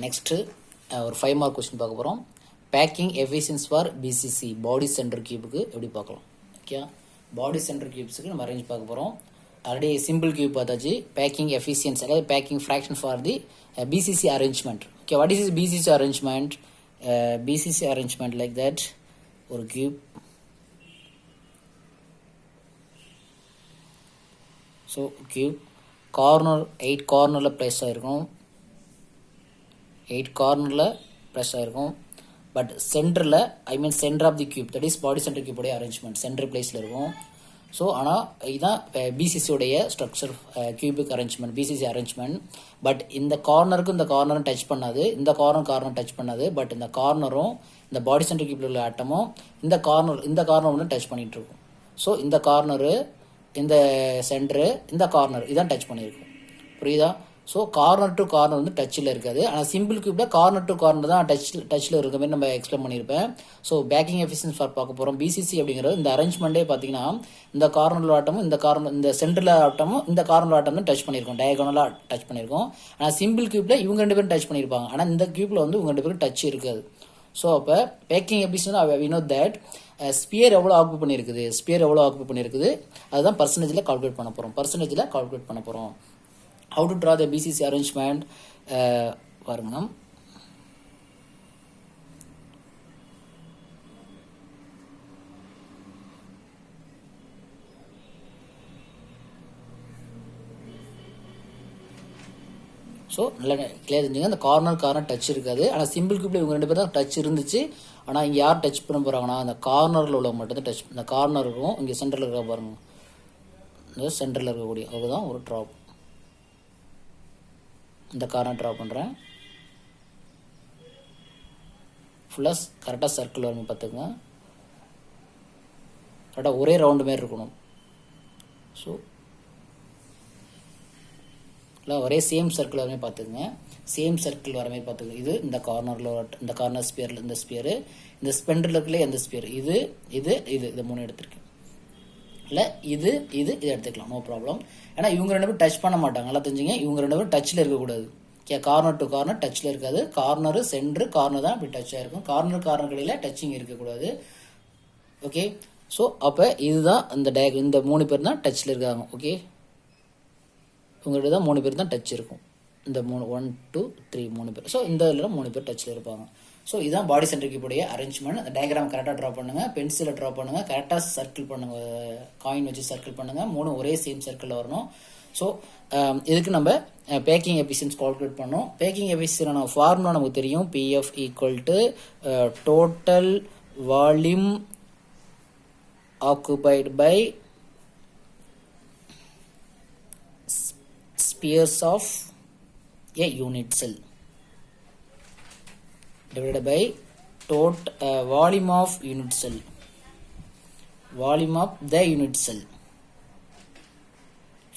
Next ஒரு 5 mark question பார்க்க போகிறோம். Packing efficiency for BCC body center கியூபுக்கு எப்படி பார்க்கலாம். ஓகே, பாடி சென்டர் கியூப்ஸுக்கு நம்ம அரேஞ்ச் பார்க்க போகிறோம். ஆல்ரெடி சிம்பிள் கியூப் பார்த்தாச்சு. பேக்கிங் எஃபிஷியன்ஸ் அதாவது packing fraction for the BCC arrangement. Okay, what is BCC arrangement? BCC arrangement like that. ஒரு கியூப், ஸோ கியூப் கார்னர் 8 கார்னரில் ப்ளேஸ் ஆகிருக்கும். 8 கார்னரில் ப்ளேஸ் ஆகிருக்கும். பட் சென்டரில், I mean center of the cube, that is body center கியூபோடைய arrangement center பிளேஸில் இருக்கும். So ஆனால் இதுதான் பிசிசியோடைய structure, cubic arrangement, BCC arrangement. But இந்த கார்னருக்கும் இந்த கார்னரும் டச் பண்ணாது, இந்த கார்னர் டச் பண்ணாது. பட் இந்த கார்னரும் இந்த பாடி சென்டர் கியூபில் உள்ள ஆட்டமும் இந்த கார்னர் ஒன்று டச் பண்ணிகிட்டு இருக்கும். ஸோ இந்த கார்னரு, இந்த சென்டரு, இந்த கார்னர் இதான் டச் பண்ணியிருக்கும். புரியுதா? ஸோ கார்னர் டு கார்னர் வந்து டச்சில் இருக்காது. ஆனால் சிம்பிள் கியூப்பில் கார்னர் டு கார்னர் தான் டச்சில் இருக்க மாதிரி நம்ம எக்ஸ்பிளைன் பண்ணியிருப்பேன். ஸோ பேக்கிங் எஃபிஷியன்ஸ் ஃபார் பார்க்க போகிறோம். பிசிசி அப்படிங்கிறது இந்த அரேஞ்ச்மெண்ட்டே பார்த்தீங்கன்னா இந்த கார்னர் ஆட்டமும் இந்த சென்டரில் ஆட்டமும் இந்த கார்னர் ஆட்டம் தான் டச் பண்ணியிருக்கோம், டயகோனலாக டச் பண்ணியிருக்கோம். ஆனால் சிம்பிள் கியூப்பில் இவங்க 2 பேரும் டச் பண்ணியிருப்பாங்க. ஆனால் இந்த கியூப்பில் வந்து இவங்க 2 பேரும் டச் இருக்காது. ஸோ அப்போ packing efficiency we know that sphere எவ்வளோ ஆக்குபை பண்ணியிருக்குது அதுதான் பர்சன்டேஜில் கால்குலேட் பண்ண போகிறோம். How to draw the BCC arrangement? பாருங்க, ஸோ நல்லா கிளியர் தெரிஞ்சுங்க. அந்த கார்னர் டச் இருக்காது. ஆனால் சிம்பிள் கியூப்ல இவங்க 2 பேரும் தான் டச் இருந்துச்சு. ஆனால் இங்கே யார் டச் பண்ண போகிறாங்கன்னா அந்த கார்னரில் உள்ள மட்டும் தான் டச். இந்த கார்னர் இருக்கும், இங்கே சென்டரில் இருக்க பாருங்க, இந்த சென்டரில் இருக்கக்கூடிய அதுதான் ஒரு ட்ராப். இந்த கார்னர் ட்ரா பண்ணுறேன். ஃபுல்லாக கரெக்டாக சர்க்கிள் வரணும் பார்த்துங்க. கரெக்டாக ஒரே ரவுண்டு மாரி இருக்கணும். ஸோ இல்லை ஒரே சேம் சர்க்கிள் வரமே பார்த்துக்குங்க. இது இந்த கார்னரில் இந்த கார்னர் ஸ்பியரில் இந்த ஸ்பியரு, இந்த ஸ்பெண்டரில் இருக்குல்ல இந்த ஸ்பியர், இது 3 எடுத்திருக்கேன். இல்லை இது எடுத்துக்கலாம், நோ ப்ராப்ளம். ஏன்னா இவங்க 2 பேரும் டச் பண்ண மாட்டாங்க, நல்லா தெரிஞ்சுங்க. இவங்க 2 பேரும் டச்சில் இருக்கக்கூடாது. கார்னர் டு கார்னர் டச்சில் இருக்காது. கார்னரு சென்டரு கார்னர் தான் இப்படி டச் ஆகிருக்கும். கார்னர் கடையில் டச்சிங் இருக்கக்கூடாது. ஓகே, ஸோ அப்போ இதுதான் இந்த 3 பேர் தான் டச்சில் இருக்காங்க. ஓகே, இவங்ககிட்ட தான் 3 பேர் தான் டச் இருக்கும். இந்த 1 2 3 3 பேர். ஸோ இந்த இதில் 3 பேர் டச்சில் இருப்பாங்க. ஸோ இதுதான் பாடி சென்டர் கியூபுடைய அரேஞ்ச்மெண்ட். அந்த டயக்ராம் கரெக்டாக ட்ரா பண்ணுங்கள், பென்சிலை ட்ரா பண்ணுங்கள், கரெக்டாக சர்க்கிள் பண்ணுங்கள், காயின் வச்சு சர்க்கிள் பண்ணுங்கள். 3 ஒரே சேம் சர்க்கிளில் வரணும். ஸோ இதுக்கு நம்ம பேக்கிங் எஃபிஷியன்ஸ் கால்குலேட் பண்ணோம். பேக்கிங் எஃபிஷியன்ஸான ஃபார்முலா நமக்கு தெரியும். PF equal to total volume occupied by spheres of a unit cell divided by volume of unit cell, volume of the unit cell.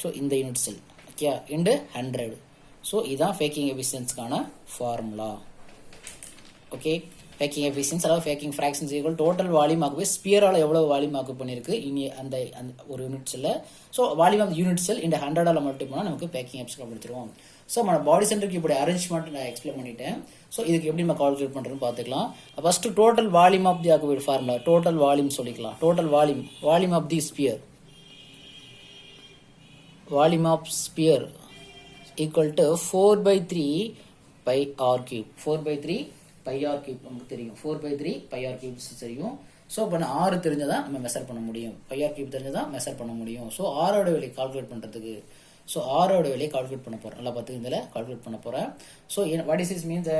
So in the unit cell, okay, into 100. So இதான் packing எஃபிஷியன்ஸ்க்கான formula. Okay, packing efficiency அதாவது packing fractions equal total volume occupy ஸ்பியரால் எவ்வளோ volume occupy பண்ணியிருக்கு இனி அந்த ஒரு unit செல்ல. So volume of unit cell இந்த 100ஆல் மல்டி பண்ணால் நமக்கு பேக்கிங் எஃபிஷியன்ஸ் கொடுத்துருவோம். ஸோ நம்ம பாடி சென்டர் கியூபோட அரேஞ்ச்மெண்ட் நான் எக்ஸ்பிளைன் பண்ணிட்டேன். ஸோ இதுக்கு எப்படி நம்ம கால்குலேட் பண்ணுறதுன்னு பார்த்துக்கலாம். First total volume of the occupied formula, total volume சொல்லிக்கலாம். Total volume of the sphere, volume of sphere equal to 4/3 pi R cube. 4/3 pi R cube நமக்கு தெரியும். 4/3 பை ஆர் கியூப் தெரியும். ஸோ இப்போ ஆறு தெரிஞ்சதான் நம்ம மெஷர் பண்ண முடியும். பை ஆர் கியூப் தெரிஞ்சதான் மெஷர் பண்ண முடியும். ஸோ ஆரோட வேலையை கால்குலேட் பண்ணுறதுக்கு, ஸோ ஆரோட வேலையை கால்குலேட் பண்ண போகிறேன். நல்லா பார்த்து இதில் கால்குலேட் பண்ண போகிறேன். So what is means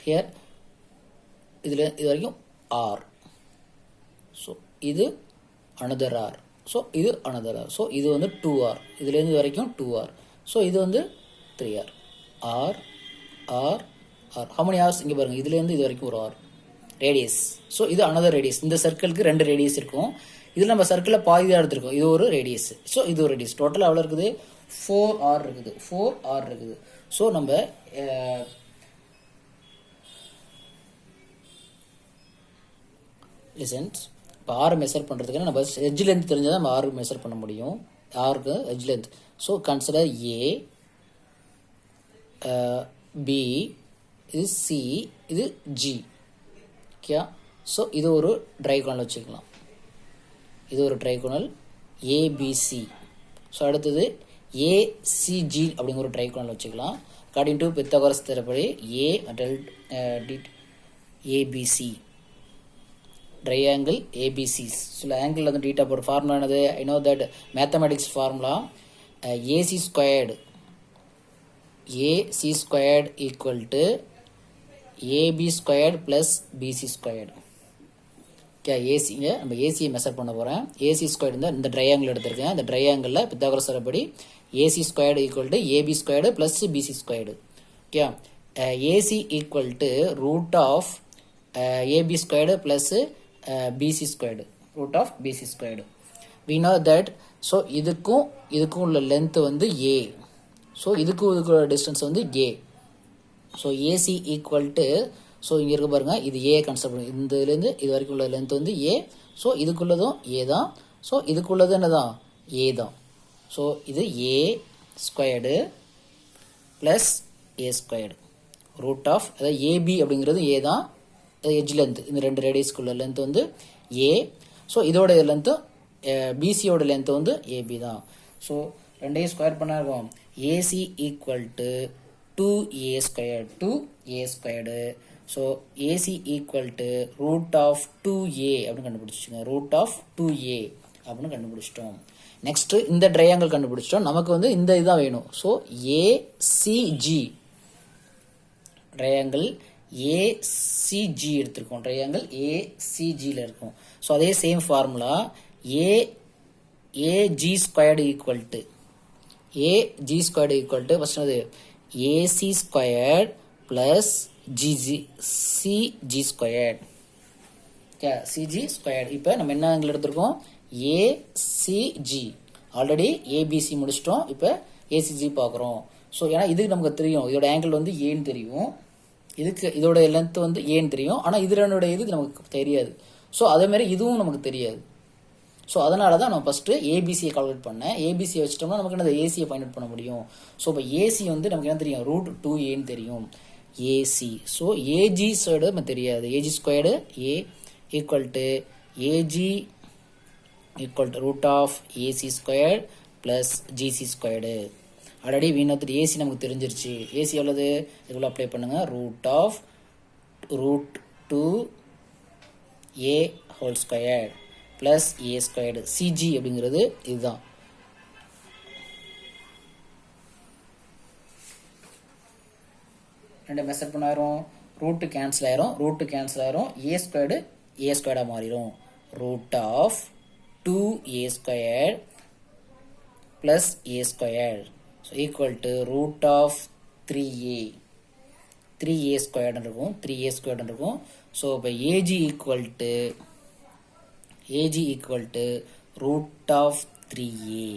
here இதில் இது வரைக்கும் ஆர். ஸோ இது அனதர் ஆர். ஸோ இது அனதர் ஆர். ஸோ இது வந்து 2R. இதுலேருந்து வரைக்கும் 2R. ஸோ இது வந்து 3R. R R R. how many hours இங்கே பாருங்கள், இதுலேருந்து இது வரைக்கும் ஒரு ஆர் ரேடியஸ். ஸோ இது அனதர் ரேடியஸ். இந்த சர்க்கிளுக்கு 2 ரேடியஸ் இருக்கும். இதில் நம்ம சர்க்கிளில் பாதி தான் எடுத்துருக்கோம். இது ஒரு ரேடியஸ். ஸோ இது ஒரு ரேடியஸ். டோட்டலாக எவ்வளோ இருக்குது? 4R இருக்குது. ஸோ நம்ம லிசன்ஸ் இப்போ ஆர் மெஷர் பண்ணுறதுக்கு நம்ம எட்ஜ் லென்த் தெரிஞ்சால் நம்ம ஆர் மெஷர் பண்ண முடியும். ஆருக்கு edge length. So consider A B, இது சி, இது ஜி. ஓகே, ஸோ இது ஒரு ட்ரைகோனல் வச்சுக்கலாம். இது ஒரு ட்ரைகோனல் ஏபிசி. ஸோ அடுத்தது ஏசிஜி அப்படிங்கிற ஒரு ட்ரைகோனல் வச்சுக்கலாம். அக்கார்டிங் டு பித்தகோரஸ் தேற்றப்படி ஏ ஏபிசி ட்ரையாங்கிள் ஏபிசிஸ். சில ஆங்கிள் வந்து டீட்டா போட்டு ஃபார்முலா என்னது? I know that mathematics formula AC squared equal to AB squared plus BC squared. Okay, ஏசிங்க நம்ம ஏசியை மெஷர் பண்ண போகிறேன். ஏசி ஸ்கொயர்டு இருந்தால் இந்த ட்ரையாங்கிள் எடுத்திருக்கேன். இந்த ட்ரையாங்கிளில் பித்தாகோரஸ் தேற்றப்படி AC squared equal to AB squared plus BC squared. Okay, AC equal to root of AB squared plus BC squared, root of BC squared. We know that. So இதுக்கும் உள்ள length வந்து A. So இதுக்கு distance வந்து A. So AC equal to, so இங்கே இருக்க பாருங்கள், இது ஏ consider பண்ணுங்க. இந்த இதுலேருந்து இது வரைக்கும் உள்ள லென்த் வந்து ஏ. ஸோ இதுக்குள்ளதும் ஏ தான். ஸோ இதுக்குள்ளது என்ன தான்? ஏ தான். ஸோ இது A squared plus A squared root of, அதாவது ஏபி அப்படிங்கிறது ஏ தான், எஜ் லென்த், இந்த ரெண்டு ரேடியஸ்க்குள்ள லென்த் வந்து ஏ. ஸோ இதோட லென்த்து பிசியோட லென்த் வந்து ஏபி தான். ஸோ ரெண்டையும் ஸ்கொயர் பண்ண இருக்கும். AC equal to 2a squared. So AC equal to root of 2a அப்படின்னு கண்டுபிடிச்சிங்க. ரூட் ஆஃப் 2a அப்படின்னு கண்டுபிடிச்சிட்டோம். நெக்ஸ்ட் இந்த ட்ரையாங்கிள் கண்டுபிடிச்சிட்டோம். நமக்கு வந்து இந்த இதுதான் வேணும். ஸோ ஏசிஜி ட்ரையாங்கிள் ஏசிஜி எடுத்திருக்கோம். ட்ரையாங்கிள் ஏசிஜியில் இருக்கும். ஸோ அதே same formula AG squared equal to first அது AC squared plus CG squared. Okay, CG squared. இப்போ நம்ம என்ன ஆங்கிள் எடுத்திருக்கோம்? ஏசிஜி. ஆல்ரெடி ஏபிசி முடிச்சிட்டோம். இப்போ ஏசிஜி பார்க்குறோம். ஸோ ஏன்னா இதுக்கு நமக்கு தெரியும், இதோட ஆங்கிள் வந்து ஏன்னு தெரியும், இதோட லென்த் வந்து ஏன்னு தெரியும். ஆனால் இதனோட இது நமக்கு தெரியாது. ஸோ அதேமாதிரி இதுவும் நமக்கு தெரியாது. ஸோ அதனால தான் நம்ம ஃபஸ்ட்டு ஏபிசியை கால்குலேட் பண்ணேன். ஏபிசியை வச்சிட்டோம்னா நமக்கு என்ன ஏசியை ஃபைண்ட் அவுட் பண்ண முடியும். ஸோ இப்போ ஏசி வந்து நமக்கு என்ன தெரியும்? ரூட் 2ஏன்னு தெரியும். ஏசி. ஸோ ஏஜி ஸ்கொயர்டு நமக்கு தெரியாது. AG squared A equal to AG equal to root of AC squared plus GC squared. Already வீணத்துட்டு ஏசி நமக்கு தெரிஞ்சிருச்சு. ஏசி எவ்வளவு? இதுக்குள்ள அப்ளை பண்ணுங்க. Root of root 2a whole squared plus A squared. CG அப்படிங்கிறது இதுதான். ரெண்டு மெஷர் பண்ணாயிரும். ரூட்டு கேன்சல் ஆயிரும். ஏ ஸ்கொயர்டாக மாறிடும். Root of 2a squared plus A squared equal to root of 3a squared இருக்கும். ஸோ இப்போ AG equal to root of 3a.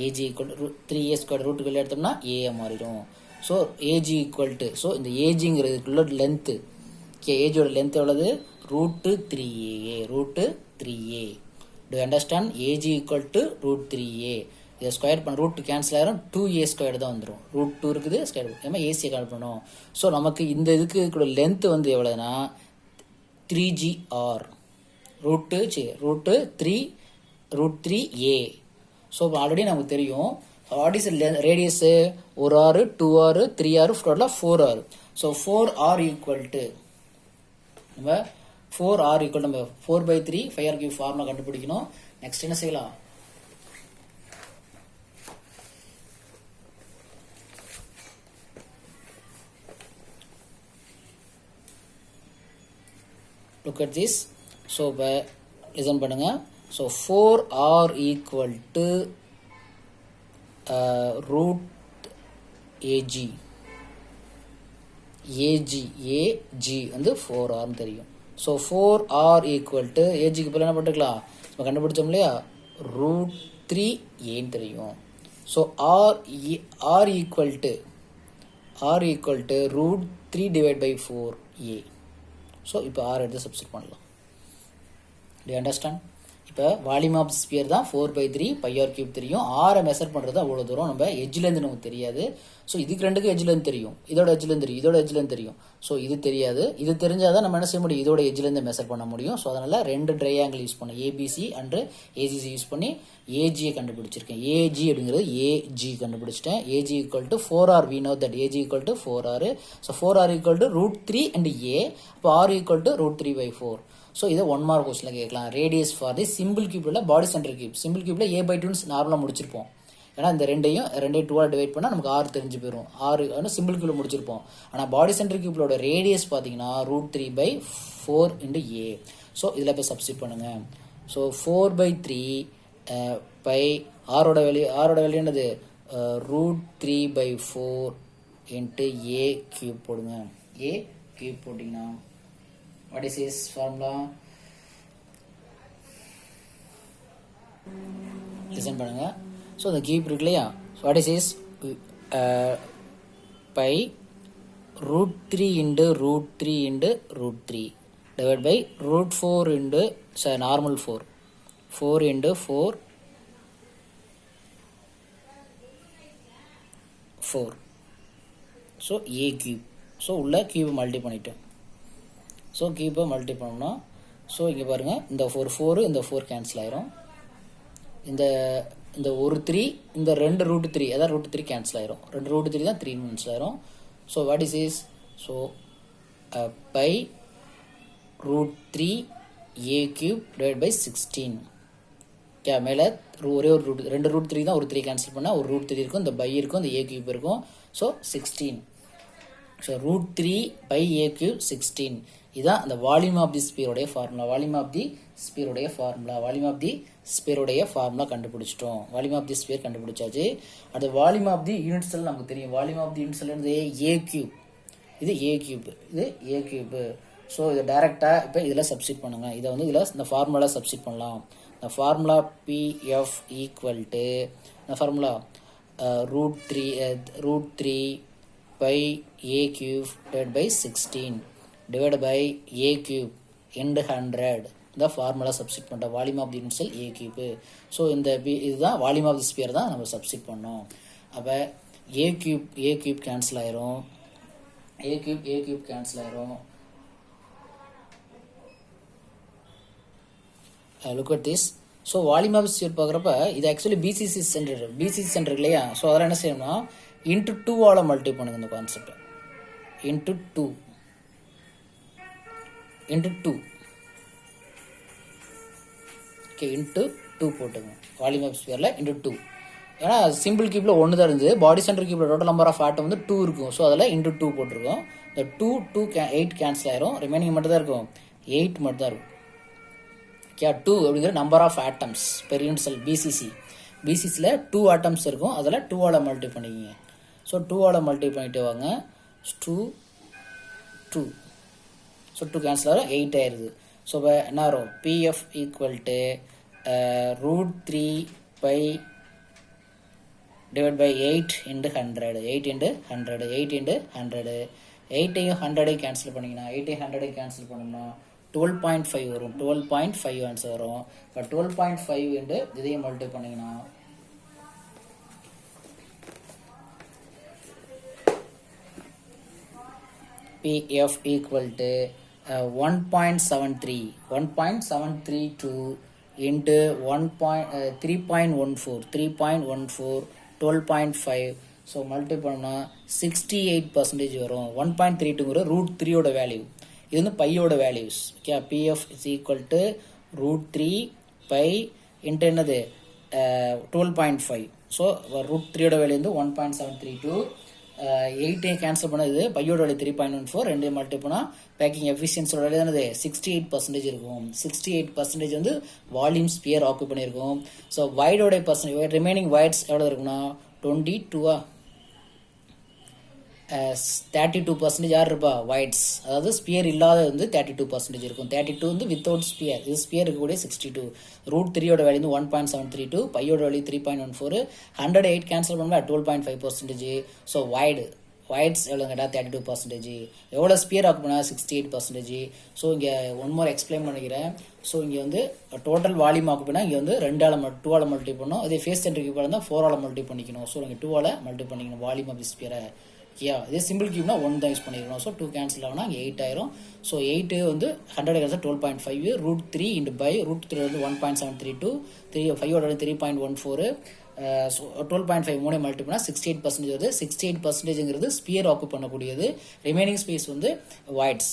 AG equal to 3a square ரூட்டுக்கு வெளியே எடுத்தோம்னா ஏ மாறிடும். ஸோ ஏஜி ஈக்குவல் டு, ஸோ இந்த ஏஜிங்கிறதுக்குள்ள லென்த்து, ஏஜோட லென்த் எவ்வளவு? Root 3a. Do understand? AG equal to root 3a. இதை ஸ்கொயர் பண்ண ரூட் கேன்சல் ஆயிரும். 2a ஸ்கொயர் தான் வந்துடும். ரூட் 2 இருக்குது ஸ்கொயர். ஏமா ஏசியை கால் பண்ணணும். ஸோ நமக்கு இந்த இதுக்கு லென்த் வந்து எவ்வளோனா 3gr ரூட்டு 3a. ஸோ இப்போ ஆல்ரெடி நமக்கு தெரியும் what is radius? 1r 2r 3r டோட்டலாக 4r. So 4r equal to நம்ம 4/3 5r³ ஃபார்முலா கண்டுபிடிக்கணும். நெக்ஸ்ட் என்ன செய்யலாம்? look at this. So listen பண்ணுங்க. So 4r equal to root ag வந்து 4r தெரியும். So 4r equal to agக்கு பதிலா என்ன போட்டுக்கலாம்? நம்ம கண்டுபிடிச்சோம் இல்லையா, root 3a தெரியும். So r equal to root 3 divided by 4a. So இப்போ ஆர் எடுத்து சப்ஸ்டிட் பண்ணலாம். To understand? இப்போ இப்போ வால்யூம் ஆஃப் ஸ்பியர் தான் 4/3 பைஆர் கியூப் தெரியும். ஆரை மெஷர் பண்ணுறது அவ்வளோ தூரம் நம்ம எஜ்ஜிலேருந்து நமக்கு தெரியாது. ஸோ இதுக்கு ரெண்டுக்கும் எஜ்ஜிலேருந்து தெரியும், இதோட எஜ்ஜிலேருந்து தெரியும், இதோட எஜ்ஜிலேருந்து தெரியும். ஸோ இது தெரியாது, இது தெரிஞ்சால் தான் நம்ம என்ன செய்ய முடியும், இதோட எஜ்ஜிலேருந்து மெஷர் பண்ண முடியும். ஸோ அதனால் 2 ட்ரையாங்கிள் யூஸ் பண்ண ஏபிசி அண்டு ஏசிசி யூஸ் பண்ணி ஏஜியை கண்டுபிடிச்சிருக்கேன். ஏஜி அப்படிங்கிறது ஏஜி கண்டுபிடிச்சிட்டேன். AG equal to 4R. We know that AG equal to 4R. So 4R equal to √3 and A. அப்போ ஆர் ஈக்குவல் டு √3/4. ஸோ இதை 1 மார்க் கொஸ்டினில் கேட்கலாம். ரேடியஸ் ஃபார் தி சிம்பிள் கியூப்ல பாடி சென்டர் கியூப். சிம்பிள் கியூப்ல a/2 நார்மலாக முடிச்சிருப்போம். ஏன்னா இந்த ரெண்டையும் 2 டிவைட் பண்ணால் நமக்கு 6 தெரிஞ்சு போயிடும். 6 சிம்பிள் கியூப்ல முடிச்சிருப்போம். ஆனால் பாடி சென்டர் கியூப்லோட ரேடியஸ் பார்த்தீங்கன்னா √3/4 இன்டு ஏ. ஸோ இதில் போய் சப்ஸ்டிட் பண்ணுங்க. ஸோ 4/3 பை ஆரோட வேல்யூ என்னது, √3/4 இன்ட்டு ஏ கியூப் போடுங்க. ஏ கியூப் போட்டிங்கன்னா what is his formula? Listen பண்ணுங்க. ஸோ இந்த கியூப் இருக்கு இல்லையா, what is his by √3 into √3 into √3 divide by √4 into normal 4 into 4. So A cube. So உள்ள கியூப் மல்டி பண்ணிட்டோம். ஸோ கியூப்பை மல்டி பண்ணோம்னா, ஸோ இங்கே பாருங்கள், இந்த 4 இந்த 4 கேன்சல் ஆயிரும். இந்த ஒரு 3 இந்த 2 √3 அதாவது √3 கேன்சல் ஆயிரும். 2 √3 தான் 3 கேன்சல் ஆயிரும். So what is is, so by √3 A cube divide by 16. மேலே ஒரே ஒரு 2 √3 தான், ஒரு 3 கேன்சல் பண்ணால் ஒரு √3 இருக்கும், இந்த பை இருக்கும், இந்த ஏ கியூப் இருக்கும். So 16. So √3 by A cube 16. இதுதான் அந்த வால்யூம் ஆஃப் தி ஸ்பியருடைய ஃபார்முலா. வால்யூம் ஆஃப் தி ஸ்பியருடைய ஃபார்முலா கண்டுபிடிச்சிட்டோம். வால்யூம் ஆஃப் தி ஸ்பியர் கண்டுபிடிச்சாச்சு. அந்த volume of the unit cell நமக்கு தெரியும். Volume of the unit cell A cube. இது ஏ கியூப். ஸோ இதை டைரெக்டாக இப்போ இதில் சப்ஸ்டிட் பண்ணுங்க. இதை வந்து இதில் இந்த ஃபார்முலா சப்ஸ்டிட் பண்ணலாம். இந்த ஃபார்முலா பிஎஃப் ஈக்குவல் டு இந்த formula √3 by A cube divide by 16 divided by a cube into 100. இந்த ஃபார்முலா சப்ஸ்டிட் பண்ணுற volume of the unit cell A cube. So இந்த இதுதான் வால்யூம் ஆஃப் தி ஸ்பியர் தான் நம்ம substitute பண்ணோம். அப்போ ஏ கியூப் கேன்சல் ஆயிரும். ஏ கியூப் கேன்சல் ஆயிரும். Look at this. So volume of sphere பார்க்குறப்ப இது ஆக்சுவலி பிசிசி சென்டர் இல்லையா. ஸோ அதெல்லாம் என்ன செய்யணும்னா இன்ட்டு 2ஆல் மல்டி பண்ணுங்க. இந்த கான்செப்ட் இன்ட்டு 2 ஓகே, இன்ட்டு 2 போட்டுங்க. வால்யூம் ஆஃப் ஸ்பியரில் இன்ட்டு 2. ஏன்னா சிம்பிள் கியூப்ல 1 தான் இருந்தது. பாடி சென்டர் கியூப்ல டோட்டல் நம்பர் ஆஃப் ஆட்டம் வந்து 2 இருக்கும். ஸோ அதில் இன்ட்டு 2 போட்டிருக்கோம். இந்த 8 கேன்சல் ஆயிரும். ரிமைனிங் மட்டும் தான் இருக்கும், 8 மட்டும் தான் இருக்கும். ஓகே, 2 அப்படிங்கிற number of atoms per unit cell பிசிசியில் 2 ஆட்டம்ஸ் இருக்கும். அதில் 2ஆல் மல்டி பண்ணிக்கிங்க. ஸோ 2ஆல் மல்டி பண்ணிட்டு வாங்க. 2 ஸோ 2 கேன்சல் ஆகும், 8 ஆயிடுது. ஸோ இப்போ என்ன வரும், PF equal to √3 pi divide by 8 into 100. 8 into 100. 8ஐயும் 100ஐயும் கேன்சல் பண்ணிங்கன்னா 8ஐயும் 100ஐயும் கேன்சல் பண்ணோம்னா 12.5 வரும். 12.5 ஆன்சர் வரும். இப்போ 12.5 இன்ட்டு இதையும் மல்டி பண்ணிங்கன்னா PF equal to 1.732 into 3.14 12.5. So multi பண்ணால் 68% வரும். 1.32 √3 வேல்யூ. இது வந்து பையோட values. Okay, PF is equal to √3 pi into என்னது 12.5. ஸோ √3 வேல்யூ வந்து 1.732. 8 கேன்சல் பண்ணது பையோட வேல்யூ 3.14. 2 மல்டி பண்ணால் பேக்கிங் எஃபிஷியன்ஸோட வேல்யூ தானது 68% இருக்கும். 68% வந்து வால்யூம் ஸ்பியர் ஆக்குபை பண்ணியிருக்கும். ஸோ வைடோட பர்சன்டேஜ் ரிமைனிங் வைட்ஸ் எவ்வளோ இருக்குன்னா 32% யார் இருப்பா, வைட்ஸ். அதாவது ஸ்பியர் இல்லாத வந்து 32% இருக்கும். 32 வந்து வித்தவுட் ஸ்பியர். இது ஸ்பியர் இருக்கக்கூடிய 62. √3 வேல்யூ வந்து 1.732. பையோட வேல்யூ 3.14. 108 கேன்சல் பண்ணுவா 12.5%. ஸோ வைடு வாய்ட்ஸ் எவ்வளோ கேட்டால் 32%. எவ்வளோ ஸ்பியர் ஆக்குனா 68%. ஸோ இங்கே ஒன் மோர் எக்ஸ்பிளைன் பண்ணிக்கிறேன். ஸோ இங்கே வந்து டோட்டல் வால்யூம் ஆக்குனா இங்கே வந்து 2ஆல் மல்டி பண்ணணும். அதே ஃபேஸ் சென்டர் கியூப் இருந்தால் 4ஆல் மல்டி பண்ணிக்கணும். ஸோ நீங்கள் 2ஆல் மல்டி பண்ணிக்கணும் வால்யூம் ஆஃப் தி ஸ்பியரை. இதே சிம்பிள் கியூப்னா 1 தான் யூஸ் பண்ணிக்கணும். ஸோ 2 கேன்சல் ஆகுனா இங்கே 8 ஆயிரும். ஸோ 8 வந்து 100 கிடைச்சா 12.5 √3 இன்டு பை √3 வந்து 1.732 5ஓட 3.14. ஸோ 12.5 மூணு மல்டி பண்ணால் 68% வருது. 68%ங்கிறது ஸ்பியர் ஆக்கு பண்ணக்கூடியது. ரிமைனிங் ஸ்பேஸ் வந்து வாய்ட்ஸ்.